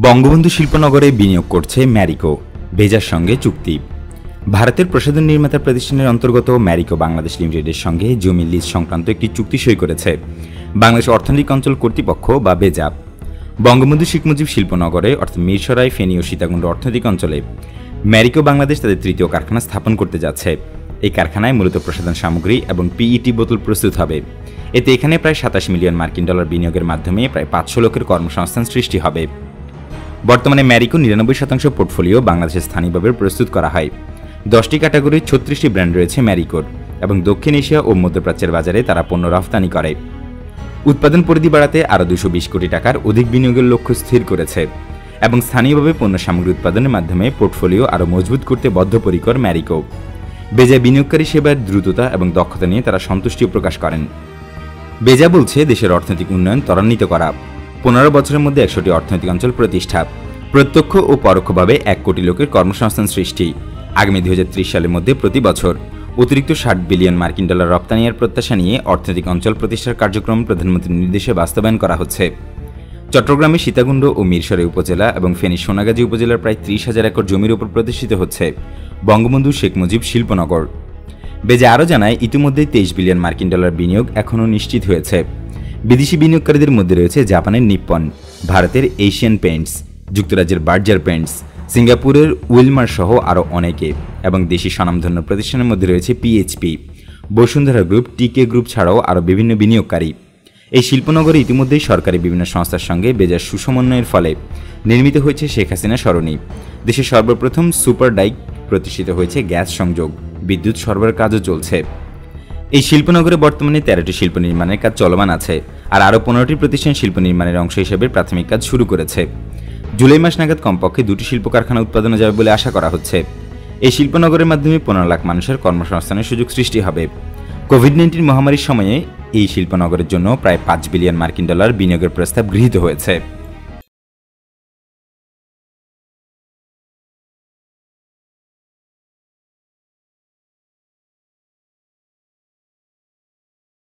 বঙ্গবন্ধু শিল্পনগরে বিনিয়োগ করছে ম্যারিকো, ভেজার সঙ্গে চুক্তি। ভারতের প্রসাধন নির্মাতা প্রতিষ্ঠানের অন্তর্গত ম্যারিকো বাংলাদেশ লিমিটেডের সঙ্গে জমি লিজ সংক্রান্ত একটি চুক্তি সই করেছে বাংলাদেশ অর্থনৈতিক অঞ্চল কর্তৃপক্ষ বা বেজা। বঙ্গবন্ধু শেখ মুজিব শিল্পনগরে অর্থাৎ মিরসরাই, ফেনী ও সীতাকুণ্ড অর্থনৈতিক অঞ্চলে ম্যারিকো বাংলাদেশ তাদের তৃতীয় কারখানা স্থাপন করতে যাচ্ছে। এই কারখানায় মূলত প্রসাধন সামগ্রী এবং পিইটি বোতল প্রস্তুত হবে। এতে এখানে প্রায় 27 মিলিয়ন মার্কিন ডলার বিনিয়োগের মাধ্যমে প্রায় 500 লোকের কর্মসংস্থান সৃষ্টি হবে। বর্তমানে ম্যারিকো 99% পোর্টফোলিও বাংলাদেশে স্থানীয়ভাবে প্রস্তুত করা হয়। 10টি ক্যাটাগরির 36টি ব্র্যান্ড রয়েছে ম্যারিকোর এবং দক্ষিণ এশিয়া ও মধ্যপ্রাচ্যের বাজারে তারা পণ্য রফতানি করে। উৎপাদন পরিধি বাড়াতে আরও 220 কোটি টাকার অধিক বিনিয়োগের লক্ষ্য স্থির করেছে এবং স্থানীয়ভাবে পণ্য সামগ্রী উৎপাদনের মাধ্যমে পোর্টফোলিও আরও মজবুত করতে বদ্ধপরিকর ম্যারিকো। বেজা বিনিয়োগকারী সেবার দ্রুততা এবং দক্ষতা নিয়ে তারা সন্তুষ্টিও প্রকাশ করেন। বেজা বলছে দেশের অর্থনৈতিক উন্নয়ন ত্বরান্বিত করা, 15 বছরের মধ্যে 100টি অর্থনৈতিক অঞ্চল প্রতিষ্ঠা, প্রত্যক্ষ ও পরোক্ষভাবে 1 কোটি লোকের কর্মসংস্থান সৃষ্টি, আগামী 2030 সালের মধ্যে প্রতি বছর অতিরিক্ত 60 বিলিয়ন মার্কিন ডলার রপ্তানির প্রত্যাশা নিয়ে অর্থনৈতিক অঞ্চল প্রতিষ্ঠার কার্যক্রম প্রধানমন্ত্রীর নির্দেশে বাস্তবায়ন করা হচ্ছে। চট্টগ্রামে সীতাকুণ্ড ও মিরসরাই উপজেলা এবং ফেনী সোনাগাজী উপজেলার প্রায় 30,000 একর জমির উপর প্রতিষ্ঠিত হচ্ছে বঙ্গবন্ধু শেখ মুজিব শিল্পনগর। বেজা আরও জানায়, ইতিমধ্যে 23 বিলিয়ন মার্কিন ডলার বিনিয়োগ এখনও নিশ্চিত হয়েছে। বিদেশি বিনিয়োগকারীদের মধ্যে রয়েছে জাপানের নিপ্পন, ভারতের এশিয়ান পেইন্টস, যুক্তরাজ্যের বার্জার পেইন্টস, সিঙ্গাপুরের উইলমার সহ আরও অনেকে, এবং দেশি স্বনামধন্য প্রতিষ্ঠানের মধ্যে রয়েছে পিএইচপি, বসুন্ধরা গ্রুপ, টিকে গ্রুপ ছাড়াও আরও বিভিন্ন বিনিয়োগকারী। এই শিল্পনগরে ইতিমধ্যেই সরকারি বিভিন্ন সংস্থার সঙ্গে বেজার সুসমন্বয়ের ফলে নির্মিত হয়েছে শেখ হাসিনা সরণি। দেশের সর্বপ্রথম সুপার ডাইক প্রতিষ্ঠিত হয়েছে, গ্যাস সংযোগ, বিদ্যুৎ সরবরাহের কাজও চলছে। এই শিল্পনগরে বর্তমানে 13টি শিল্প নির্মাণের কাজ চলমান আছে, আর আরও 15টি প্রতিষ্ঠান শিল্প নির্মাণের অংশ হিসেবে প্রাথমিক কাজ শুরু করেছে। জুলাই মাস নাগাদ কমপক্ষে 2টি শিল্প কারখানা উৎপাদনে যাবে বলে আশা করা হচ্ছে। এই শিল্পনগরের মাধ্যমে 15 লাখ মানুষের কর্মসংস্থানের সুযোগ সৃষ্টি হবে। কোভিড-19 মহামারীর সময়ে এই শিল্পনগরের জন্য প্রায় 5 বিলিয়ন মার্কিন ডলার বিনিয়োগের প্রস্তাব গৃহীত হয়েছে।